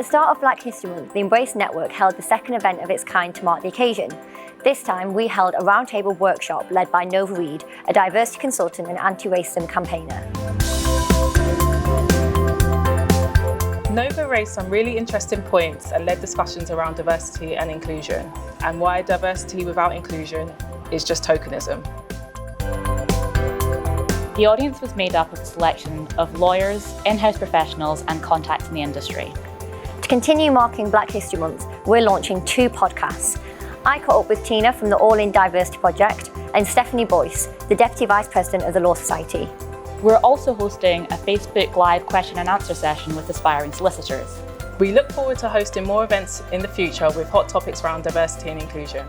start of Black History Month, the Embrace Network held the second event of its kind to mark the occasion. This time, we held a roundtable workshop led by Nova Reid, a diversity consultant and anti-racism campaigner. Nova raised some really interesting points and led discussions around diversity and inclusion, and why diversity without inclusion is just tokenism. The audience was made up of a selection of lawyers, in-house professionals and contacts in the industry. To continue marking Black History Month, we're launching 2 podcasts. I caught up with Tina from the All In Diversity Project and Stephanie Boyce, the Deputy Vice President of the Law Society. We're also hosting a Facebook Live question and answer session with aspiring solicitors. We look forward to hosting more events in the future with hot topics around diversity and inclusion.